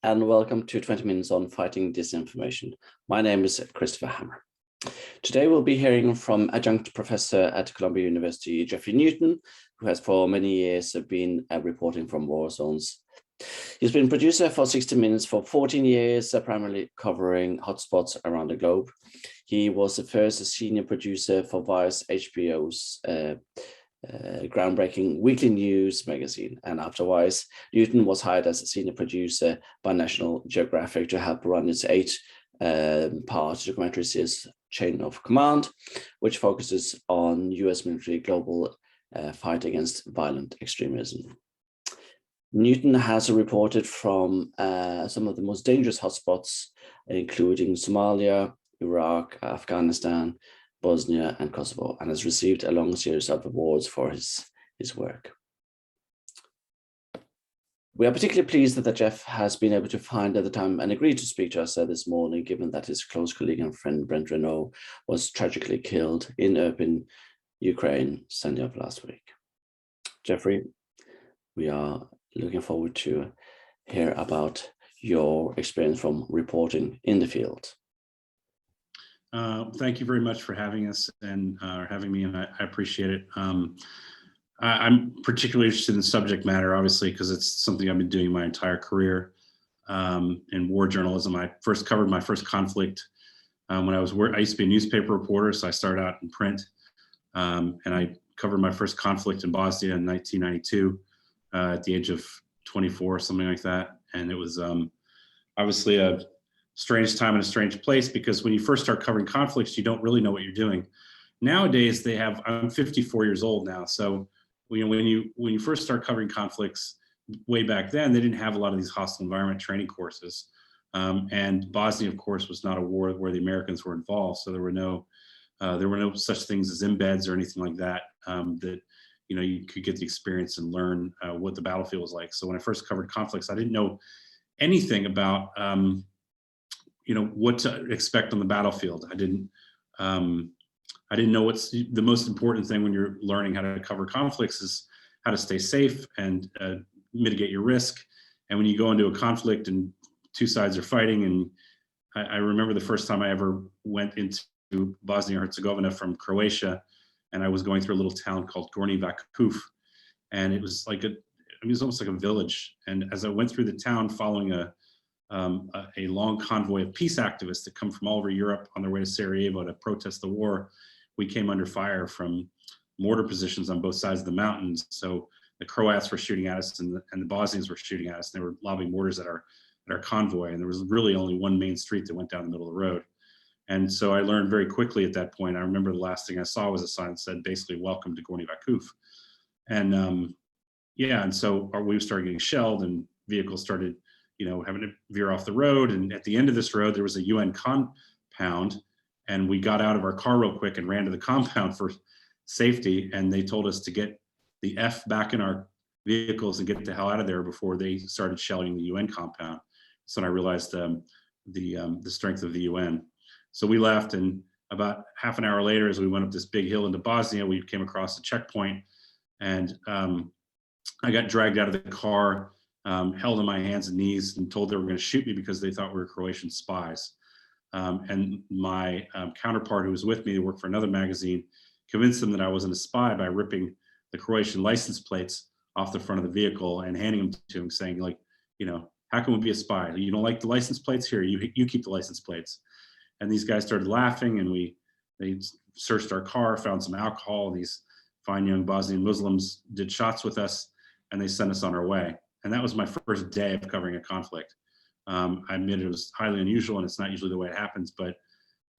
and welcome to 20 Minutes on Fighting Disinformation. My name is Christopher Hammer. Today we'll be hearing from adjunct professor at Columbia University, Jeffrey Newton, who has for many years been reporting from war zones. He's been producer for 60 Minutes for 14 years, primarily covering hotspots around the globe. He was the first senior producer for Vice HBO's groundbreaking weekly news magazine, and afterwards Newton was hired as a senior producer by National Geographic to help run its 8-part documentary series Chain of Command, which focuses on US military global fight against violent extremism. Newton has reported from some of the most dangerous hotspots, including Somalia, Iraq, Afghanistan, Bosnia and Kosovo, and has received a long series of awards for his work. We are particularly pleased that Jeff has been able to find the time and agreed to speak to us this morning, given that his close colleague and friend Brent Renaud was tragically killed in Irpin, Ukraine, Sunday of last week. Jeffrey, we are looking forward to hear about your experience from reporting in the field. Thank you very much for having us and having me, and I appreciate it. I'm particularly interested in subject matter, obviously, because it's something I've been doing my entire career in war journalism. I first covered my first conflict when I used to be a newspaper reporter, so I started out in print, and I covered my first conflict in Bosnia in 1992 at the age of 24, something like that. And it was obviously a strange time and a strange place, because when you first start covering conflicts, you don't really know what you're doing. Nowadays, I'm 54 years old now. So when you first start covering conflicts way back then, they didn't have a lot of these hostile environment training courses. And Bosnia, of course, was not a war where the Americans were involved. So there were no such things as embeds or anything like that, that you could get the experience and learn what the battlefield was like. So when I first covered conflicts, I didn't know anything about what to expect on the battlefield. I didn't know what's the most important thing when you're learning how to cover conflicts is how to stay safe and mitigate your risk. And when you go into a conflict and two sides are fighting, and I remember the first time I ever went into Bosnia and Herzegovina from Croatia, and I was going through a little town called Gornji Vakuf, and it was almost like a village. And as I went through the town following a long convoy of peace activists that come from all over Europe on their way to Sarajevo to protest the war, we came under fire from mortar positions on both sides of the mountains. So the Croats were shooting at us, and the Bosnians were shooting at us. And they were lobbing mortars at our convoy. And there was really only one main street that went down the middle of the road. And so I learned very quickly at that point. I remember the last thing I saw was a sign that said basically "Welcome to Gornji Vakuf." And and so we started getting shelled, and vehicles started having to veer off the road. And at the end of this road, there was a UN compound, and we got out of our car real quick and ran to the compound for safety. And they told us to get the F back in our vehicles and get the hell out of there before they started shelling the UN compound. So I realized the strength of the UN. So we left, and about half an hour later, as we went up this big hill into Bosnia, we came across a checkpoint, and I got dragged out of the car, held on my hands and knees, and told they were going to shoot me because they thought we were Croatian spies. And my counterpart, who was with me, who worked for another magazine, convinced them that I wasn't a spy by ripping the Croatian license plates off the front of the vehicle and handing them to him, saying, how can we be a spy? You don't like the license plates? Here, you keep the license plates. And these guys started laughing, and they searched our car, found some alcohol. These fine young Bosnian Muslims did shots with us, and they sent us on our way. And that was my first day of covering a conflict. I admit it was highly unusual, and it's not usually the way it happens, but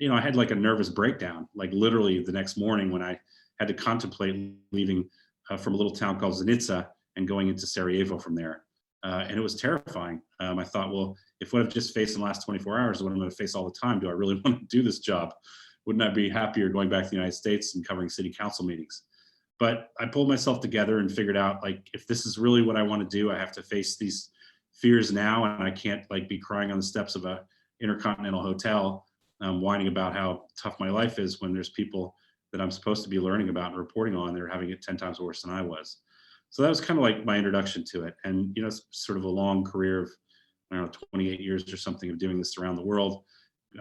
I had like a nervous breakdown, like literally the next morning when I had to contemplate leaving from a little town called Zenica and going into Sarajevo from there. And it was terrifying. I thought, well, if what I've just faced in the last 24 hours is what I'm going to face all the time, do I really want to do this job? Wouldn't I be happier going back to the United States and covering city council meetings? But I pulled myself together and figured out, if this is really what I want to do, I have to face these fears now, and I can't be crying on the steps of a intercontinental hotel, whining about how tough my life is when there's people that I'm supposed to be learning about and reporting on that are having it 10 times worse than I was. So that was kind of like my introduction to it. And, it's sort of a long career of I don't know, 28 years or something of doing this around the world.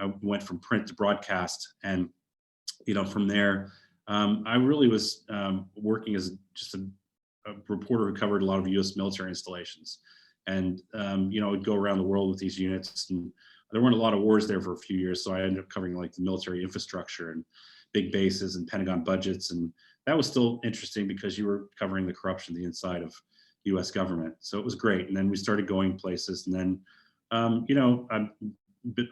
I went from print to broadcast, and from there, I really was working as just a reporter who covered a lot of U.S. military installations, and I would go around the world with these units, and there weren't a lot of wars there for a few years, so I ended up covering like the military infrastructure and big bases and Pentagon budgets, and that was still interesting because you were covering the corruption of the inside of U.S. government. So it was great. And then we started going places, and then I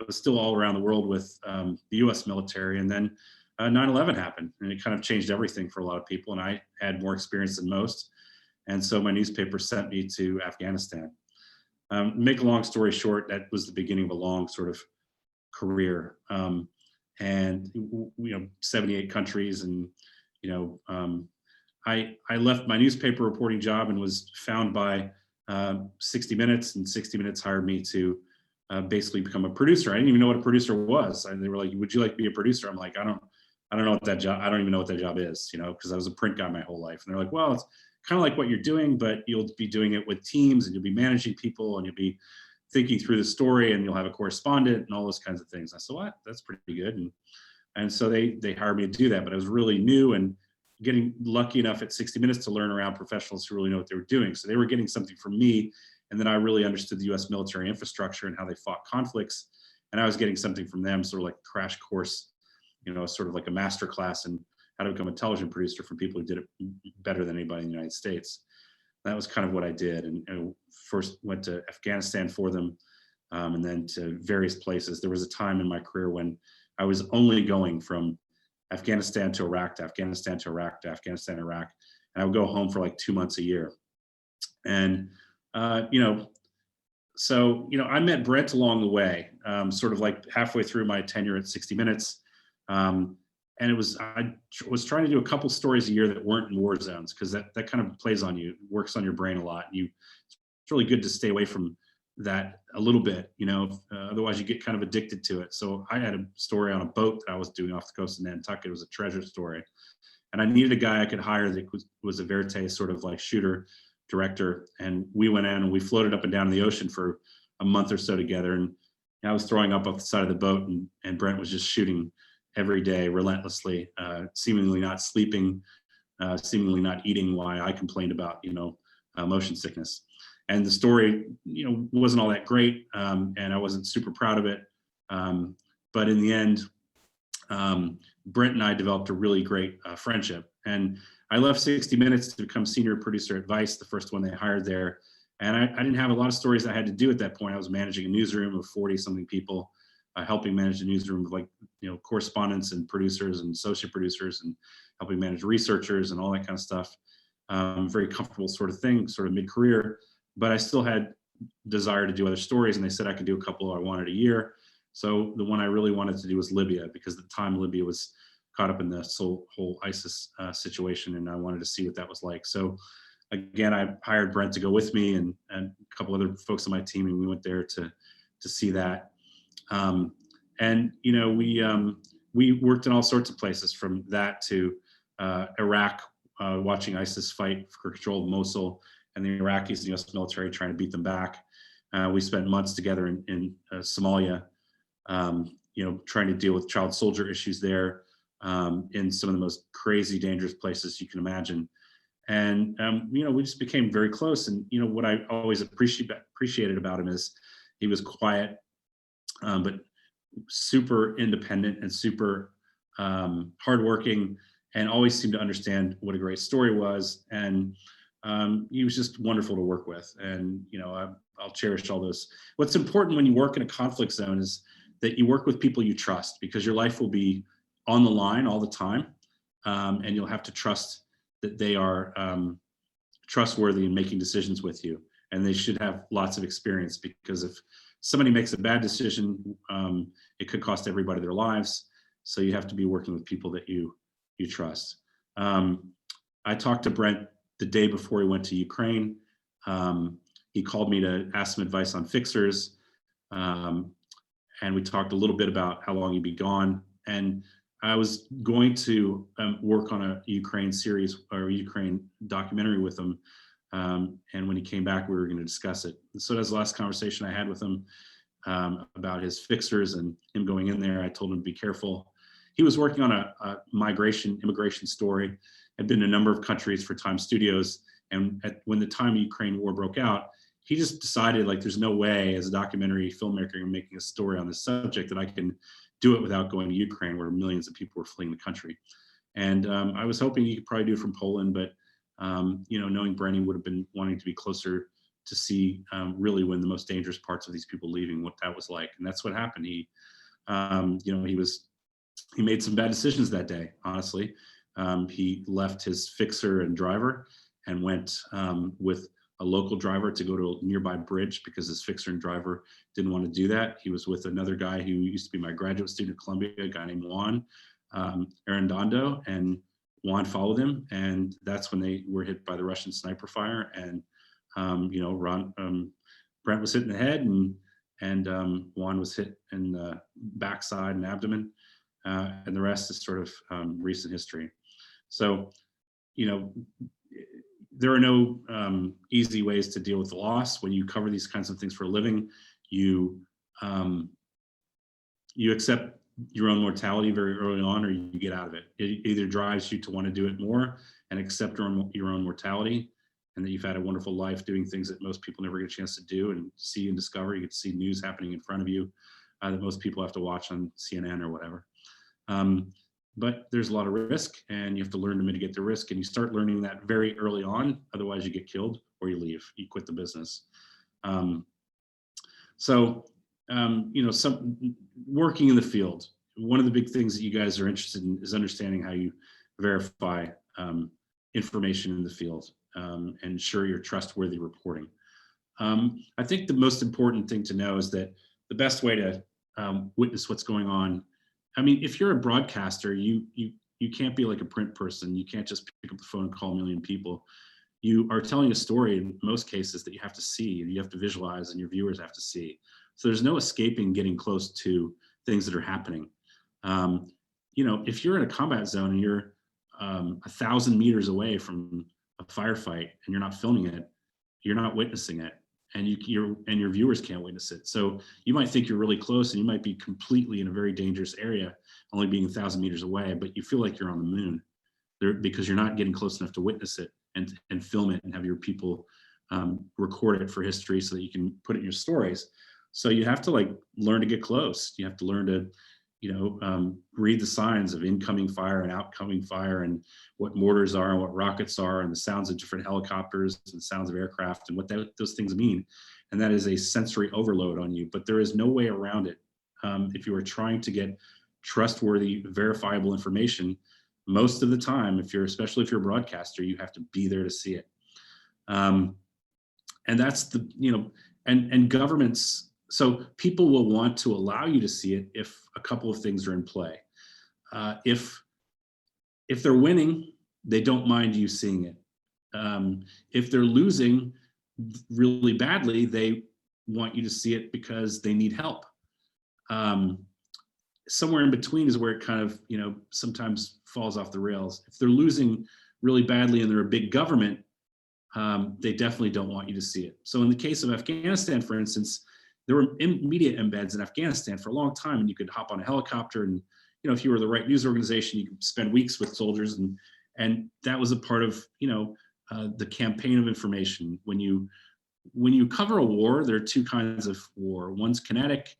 was still all around the world with the U.S. military, and then 9/11 happened, and it kind of changed everything for a lot of people. And I had more experience than most, and so my newspaper sent me to Afghanistan. Make a long story short, that was the beginning of a long sort of career. And 78 countries, and I left my newspaper reporting job and was found by 60 Minutes, and 60 Minutes hired me to basically become a producer. I didn't even know what a producer was. And they were like, "Would you like to be a producer?" I'm like, I don't know what that job. I don't even know what that job is, because I was a print guy my whole life. And they're like, "Well, it's kind of like what you're doing, but you'll be doing it with teams, and you'll be managing people, and you'll be thinking through the story, and you'll have a correspondent and all those kinds of things." I said, "What? That's pretty good." And so they hired me to do that, but I was really new and getting lucky enough at 60 Minutes to learn around professionals who really know what they were doing. So they were getting something from me, and then I really understood the U.S. military infrastructure and how they fought conflicts, and I was getting something from them, sort of like a crash course, sort of like a master class in how to become a television producer from people who did it better than anybody in the United States. That was kind of what I did, and first went to Afghanistan for them, and then to various places. There was a time in my career when I was only going from Afghanistan to Iraq, to Afghanistan to Iraq, to Afghanistan to Iraq, and I would go home for like 2 months a year. And so I met Brent along the way, sort of like halfway through my tenure at 60 Minutes. And I was trying to do a couple stories a year that weren't in war zones, because that kind of plays on you, works on your brain a lot. It's really good to stay away from that a little bit, otherwise you get kind of addicted to it. So I had a story on a boat that I was doing off the coast of Nantucket. It was a treasure story, and I needed a guy I could hire that was a verite sort of like shooter director. And we went in and we floated up and down the ocean for a month or so together. And I was throwing up off the side of the boat, and Brent was just shooting every day relentlessly, seemingly not sleeping, seemingly not eating, while I complained about, motion sickness. And the story, wasn't all that great, and I wasn't super proud of it. But in the end, Brent and I developed a really great friendship. And I left 60 Minutes to become senior producer at Vice, the first one they hired there. And I didn't have a lot of stories I had to do at that point. I was managing a newsroom of 40-something people, helping manage the newsroom of correspondents and producers and associate producers, and helping manage researchers and all that kind of stuff. Very comfortable sort of thing, sort of mid-career. But I still had desire to do other stories, and they said I could do a couple I wanted a year. So the one I really wanted to do was Libya, because at the time Libya was caught up in the whole ISIS situation, and I wanted to see what that was like. So again, I hired Brent to go with me, and a couple other folks on my team, and we went there to see that. And we worked in all sorts of places, from that to Iraq, watching ISIS fight for control of Mosul, and the Iraqis and the U.S. military trying to beat them back. We spent months together in Somalia, trying to deal with child soldier issues there, in some of the most crazy, dangerous places you can imagine. And we just became very close. And what I always appreciated about him is he was quiet, but super independent and super hardworking, and always seemed to understand what a great story was. And he was just wonderful to work with. And I'll cherish all those. What's important when you work in a conflict zone is that you work with people you trust, because your life will be on the line all the time, and you'll have to trust that they are trustworthy in making decisions with you, and they should have lots of experience, because if somebody makes a bad decision, it could cost everybody their lives. So you have to be working with people that you trust. I talked to Brent the day before he went to Ukraine. He called me to ask some advice on fixers, and we talked a little bit about how long he'd be gone. And I was going to work on a Ukraine series or a Ukraine documentary with him And when he came back, we were going to discuss it. And so that was the last conversation I had with him about his fixers and him going in there. I told him to be careful. He was working on a immigration story, had been in a number of countries for Time Studios. And when the time of Ukraine war broke out, he just decided, like, there's no way as a documentary filmmaker and making a story on this subject that I can do it without going to Ukraine, where millions of people were fleeing the country. And I was hoping he could probably do it from Poland, but knowing Brent, he would have been wanting to be closer to see really when the most dangerous parts of these people leaving, what that was like. And that's what happened. He made some bad decisions that day, honestly. He left his fixer and driver and went with a local driver to go to a nearby bridge because his fixer and driver didn't want to do that. He was with another guy who used to be my graduate student at Columbia, a guy named Juan Arredondo, and Juan followed him. And that's when they were hit by the Russian sniper fire. And, Brent was hit in the head, and Juan was hit in the backside and abdomen. And the rest is sort of recent history. So, there are no easy ways to deal with the loss. When you cover these kinds of things for a living, you accept your own mortality very early on, or you get out of it. It either drives you to want to do it more and accept your own mortality, and that you've had a wonderful life doing things that most people never get a chance to do and see and discover. You get to see news happening in front of you that most people have to watch on CNN or whatever. But there's a lot of risk, and you have to learn to mitigate the risk, and you start learning that very early on. Otherwise you get killed or you leave, you quit the business. Some working in the field, one of the big things that you guys are interested in is understanding how you verify information in the field and ensure your trustworthy reporting. I think the most important thing to know is that the best way to witness what's going on, I mean, if you're a broadcaster, you can't be like a print person. You can't just pick up the phone and call a million people. You are telling a story in most cases that you have to see, and you have to visualize, and your viewers have to see. So there's no escaping getting close to things that are happening. If you're in a combat zone and you're 1,000 meters away from a firefight and you're not filming it, you're not witnessing it, and your viewers can't witness it. So you might think you're really close, and you might be completely in a very dangerous area, only being 1,000 meters away, but you feel like you're on the moon because you're not getting close enough to witness it and film it and have your people record it for history so that you can put it in your stories. So you have to learn to get close. You have to learn to read the signs of incoming fire and outgoing fire, and what mortars are and what rockets are, and the sounds of different helicopters and sounds of aircraft and what those things mean. And that is a sensory overload on you, but there is no way around it. If you are trying to get trustworthy, verifiable information, most of the time, especially if you're a broadcaster, you have to be there to see it. And that's and governments, so people will want to allow you to see it if a couple of things are in play. If they're winning, they don't mind you seeing it. If they're losing really badly, they want you to see it because they need help. Somewhere in between is where it kind of, sometimes falls off the rails. If they're losing really badly and they're a big government, they definitely don't want you to see it. So in the case of Afghanistan, for instance, there were media embeds in Afghanistan for a long time, and you could hop on a helicopter, and if you were the right news organization, you could spend weeks with soldiers, and that was a part of the campaign of information. When you cover a war, there are two kinds of war. One's kinetic,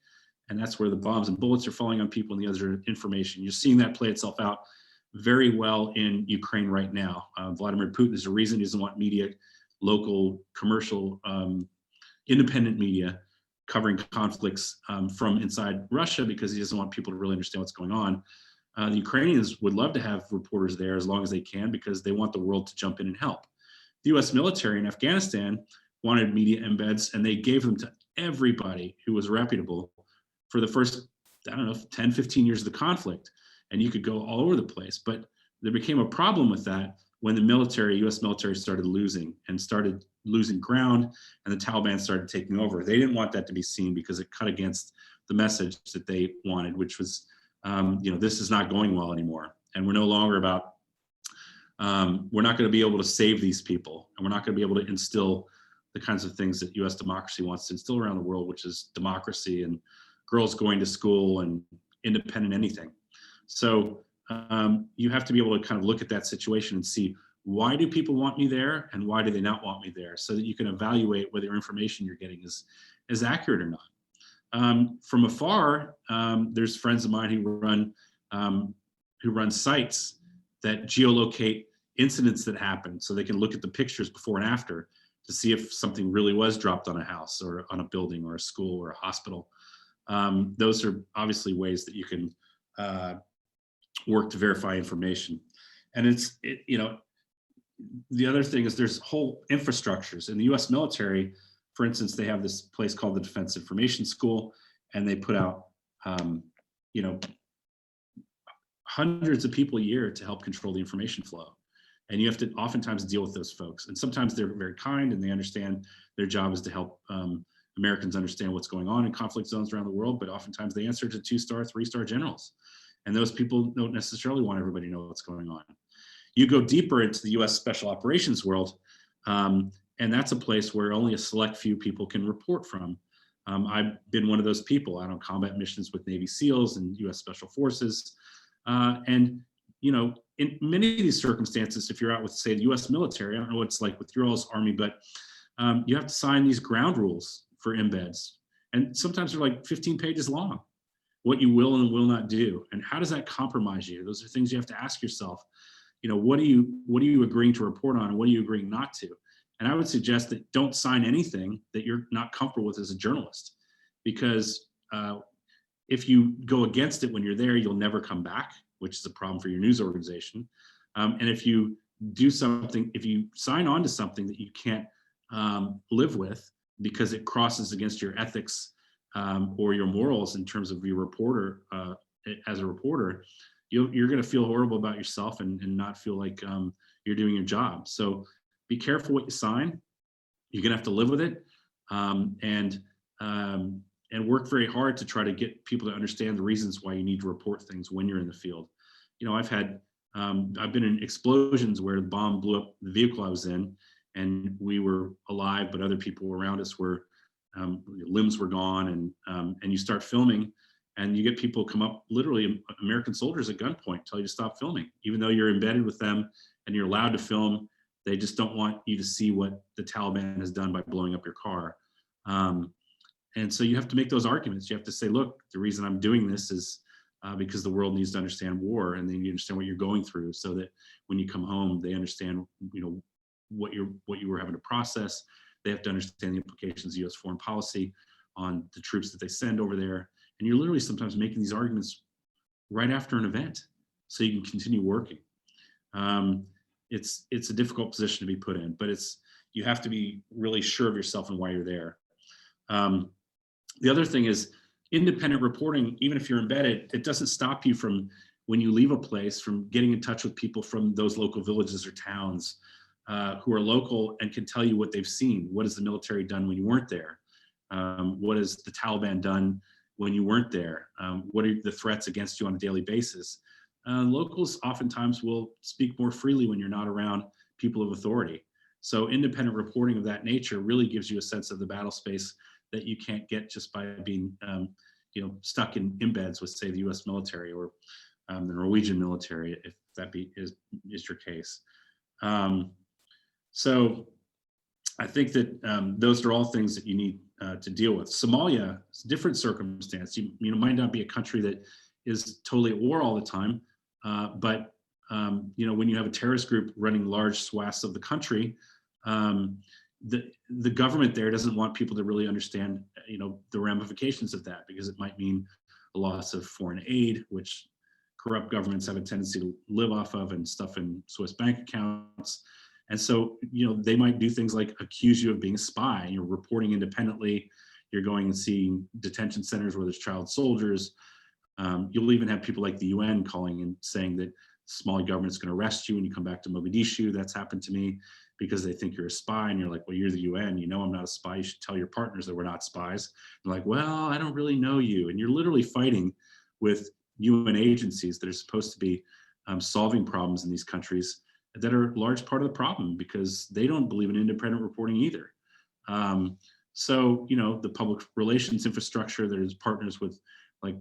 and that's where the bombs and bullets are falling on people, and the other are information. You're seeing that play itself out very well in Ukraine right now. Vladimir Putin is the reason he doesn't want media, local, commercial, independent media covering conflicts from inside Russia, because he doesn't want people to really understand what's going on. The Ukrainians would love to have reporters there as long as they can, because they want the world to jump in and help. The US military in Afghanistan wanted media embeds, and they gave them to everybody who was reputable for the first, 10, 15 years of the conflict. And you could go all over the place. But there became a problem with that when the US military started losing ground, and the Taliban started taking over. They didn't want that to be seen because it cut against the message that they wanted, which was, this is not going well anymore. And we're no longer about We're not going to be able to save these people, and we're not going to be able to instill the kinds of things that U.S. democracy wants to instill around the world, which is democracy and girls going to school and independent anything. So you have to be able to kind of look at that situation and see, why do people want me there and why do they not want me there, so that you can evaluate whether information you're getting is accurate or not. From afar, there's friends of mine who run sites that geolocate incidents that happen, so they can look at the pictures before and after to see if something really was dropped on a house or on a building or a school or a hospital. Those are obviously ways that you can work to verify information. And the other thing is there's whole infrastructures in the US military. For instance, they have this place called the Defense Information School, and they put out, hundreds of people a year to help control the information flow. And you have to oftentimes deal with those folks. And sometimes they're very kind and they understand their job is to help Americans understand what's going on in conflict zones around the world, but oftentimes they answer to 2-star, 3-star generals. And those people don't necessarily want everybody to know what's going on. You go deeper into the US Special Operations world, and that's a place where only a select few people can report from. I've been one of those people out on combat missions with Navy SEALs and US Special Forces. In many of these circumstances, if you're out with, say, the US military, I don't know what it's like with your all's Army, but you have to sign these ground rules for embeds. And sometimes they're like 15 pages long, what you will and will not do. And how does that compromise you? Those are things you have to ask yourself. What are you agreeing to report on and what are you agreeing not to? And I would suggest that don't sign anything that you're not comfortable with as a journalist, because if you go against it when you're there, you'll never come back, which is a problem for your news organization. And if you do something, if you sign on to something that you can't live with because it crosses against your ethics or your morals in terms of your reporter, as a reporter, you're going to feel horrible about yourself and not feel like you're doing your job. So be careful what you sign. You're going to have to live with it, and work very hard to try to get people to understand the reasons why you need to report things when you're in the field. I've been in explosions where the bomb blew up the vehicle I was in, and we were alive, but other people around us were, limbs were gone, and you start filming, and you get people come up, literally American soldiers at gunpoint, tell you to stop filming, even though you're embedded with them and you're allowed to film. They just don't want you to see what the Taliban has done by blowing up your car. And so you have to make those arguments. You have to say, look, the reason I'm doing this is because the world needs to understand war, and they need to understand what you're going through, so that when you come home, they understand, what you were having to process. They have to understand the implications of U.S. foreign policy on the troops that they send over there. And you're literally sometimes making these arguments right after an event, so you can continue working. It's a difficult position to be put in, but you have to be really sure of yourself and why you're there. The other thing is independent reporting. Even if you're embedded, it doesn't stop you from, when you leave a place, from getting in touch with people from those local villages or towns who are local and can tell you what they've seen. What has the military done when you weren't there? What has the Taliban done when you weren't there? What are the threats against you on a daily basis? Locals oftentimes will speak more freely when you're not around people of authority. So independent reporting of that nature really gives you a sense of the battle space that you can't get just by being stuck in embeds with, say, the US military or the Norwegian military, if that is your case. So I think that those are all things that you need to deal with. Somalia is a different circumstance. You might not be a country that is totally at war all the time, but when you have a terrorist group running large swaths of the country, the government there doesn't want people to really understand, the ramifications of that, because it might mean a loss of foreign aid, which corrupt governments have a tendency to live off of, and stuff in Swiss bank accounts. And so, they might do things like accuse you of being a spy, and you're reporting independently. You're going and seeing detention centers where there's child soldiers. You'll even have people like the UN calling and saying that the Somali government's going to arrest you when you come back to Mogadishu. That's happened to me, because they think you're a spy, and you're like, well, you're the UN, I'm not a spy. You should tell your partners that we're not spies. They're like, well, I don't really know you. And you're literally fighting with UN agencies that are supposed to be solving problems in these countries, that are a large part of the problem because they don't believe in independent reporting either. So, the public relations infrastructure that is partners with like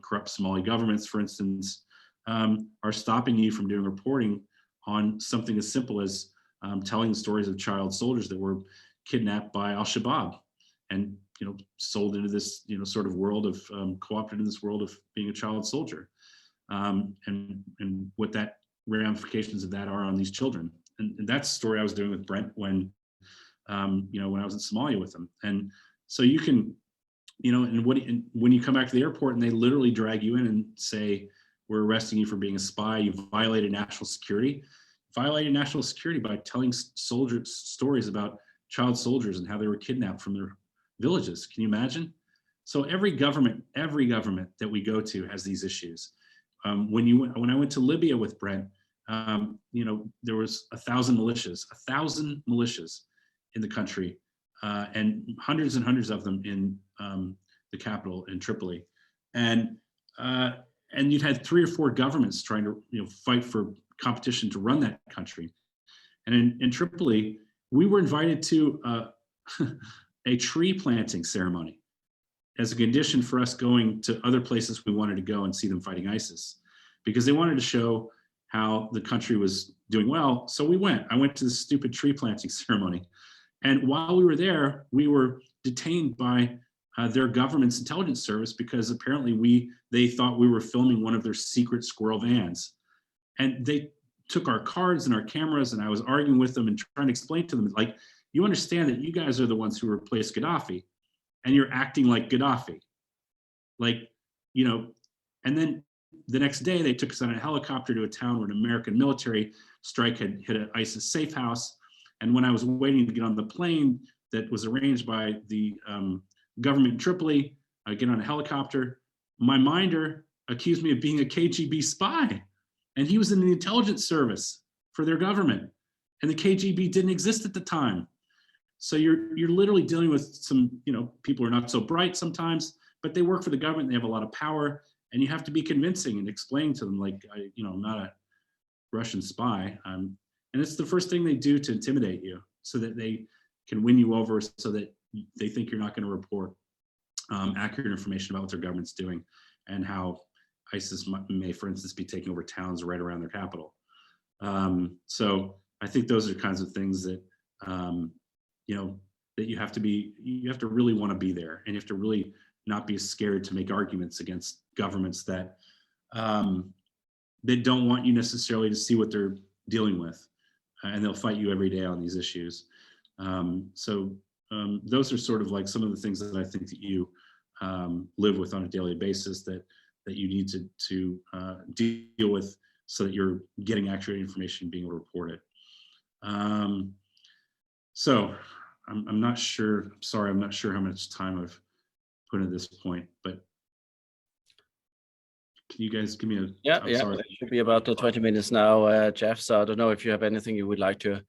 corrupt Somali governments, for instance, are stopping you from doing reporting on something as simple as telling the stories of child soldiers that were kidnapped by Al-Shabaab and sold into this sort of world of co-opted in this world of being a child soldier, and what that ramifications of that are on these children. And that's the story I was doing with Brent when when I was in Somalia with him. And so you can, and when you come back to the airport and they literally drag you in and say, we're arresting you for being a spy, you violated national security by telling stories about child soldiers and how they were kidnapped from their villages. Can you imagine? So every government that we go to has these issues. When I went to Libya with Brent, there was 1,000 militias in the country, and hundreds of them in the capital in Tripoli, and you'd had 3 or 4 governments trying to fight for competition to run that country. And in Tripoli, we were invited to a tree planting ceremony as a condition for us going to other places we wanted to go and see them fighting ISIS, because they wanted to show how the country was doing well. So we went. I went to this stupid tree planting ceremony. And while we were there, we were detained by their government's intelligence service because apparently they thought we were filming one of their secret squirrel vans. And they took our cards and our cameras, and I was arguing with them and trying to explain to them, like, you understand that you guys are the ones who replaced Gaddafi, and you're acting like Gaddafi. Like, and then the next day they took us on a helicopter to a town where an American military strike had hit an ISIS safe house. And when I was waiting to get on the plane that was arranged by the government in Tripoli, I get on a helicopter, my minder accused me of being a KGB spy. And he was in the intelligence service for their government. And the KGB didn't exist at the time. So you're literally dealing with some, people who are not so bright sometimes, but they work for the government, they have a lot of power, and you have to be convincing and explaining to them, like, I'm not a Russian spy. And it's the first thing they do to intimidate you so that they can win you over, so that they think you're not going to report accurate information about what their government's doing and how ISIS may, for instance, be taking over towns right around their capital. So I think those are kinds of things that, that you have to really want to be there, and you have to really not be scared to make arguments against governments that they don't want you necessarily to see what they're dealing with, and they'll fight you every day on these issues. So those are sort of like some of the things that I think that you live with on a daily basis that you need to deal with, so that you're getting accurate information, being able to report it. So I'm not sure. I'm sorry, I'm not sure how much time I've put at this point, but can you guys give me a? Yeah, sorry. it should be about 20 minutes now, Jeff. So I don't know if you have anything you would like to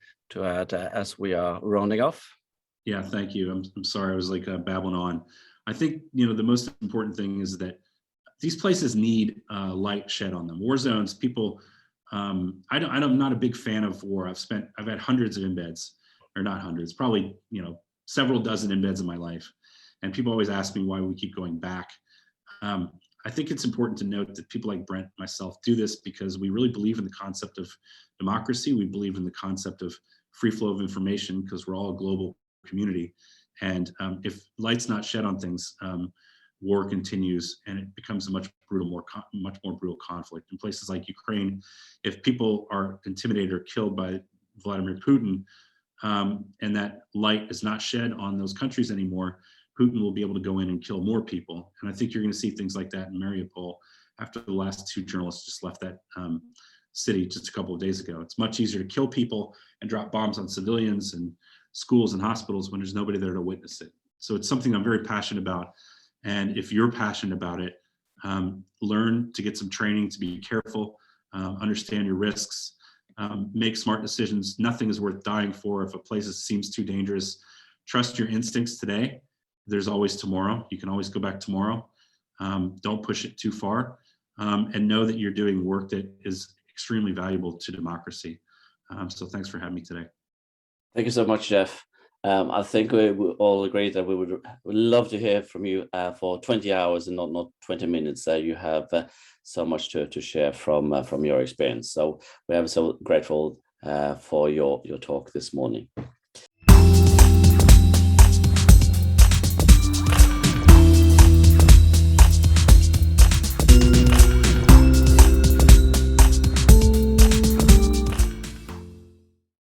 add as we are rounding off. Yeah, thank you. I'm sorry, I was like babbling on. I think the most important thing is that these places need light shed on them. War zones, people. I'm not a big fan of war. I've had hundreds of embeds, or not hundreds, probably several dozen embeds in my life, and people always ask me why we keep going back. I think it's important to note that people like Brent, myself, do this because we really believe in the concept of democracy. We believe in the concept of free flow of information because we're all a global community. And if light's not shed on things, war continues, and it becomes a much more brutal conflict. In places like Ukraine, if people are intimidated or killed by Vladimir Putin, and that light is not shed on those countries anymore, Putin will be able to go in and kill more people. And I think you're going to see things like that in Mariupol after the last 2 journalists just left that city just a couple of days ago. It's much easier to kill people and drop bombs on civilians and schools and hospitals when there's nobody there to witness it. So it's something I'm very passionate about. And if you're passionate about it, learn to get some training to be careful, understand your risks, make smart decisions. Nothing is worth dying for if a place seems too dangerous. Trust your instincts today. There's always tomorrow. You can always go back tomorrow. Don't push it too far, and know that you're doing work that is extremely valuable to democracy. So thanks for having me today. Thank you so much, Jeff. I think we all agree that we would love to hear from you for 20 hours and not 20 minutes. You have so much to share from your experience. So we are so grateful for your talk this morning.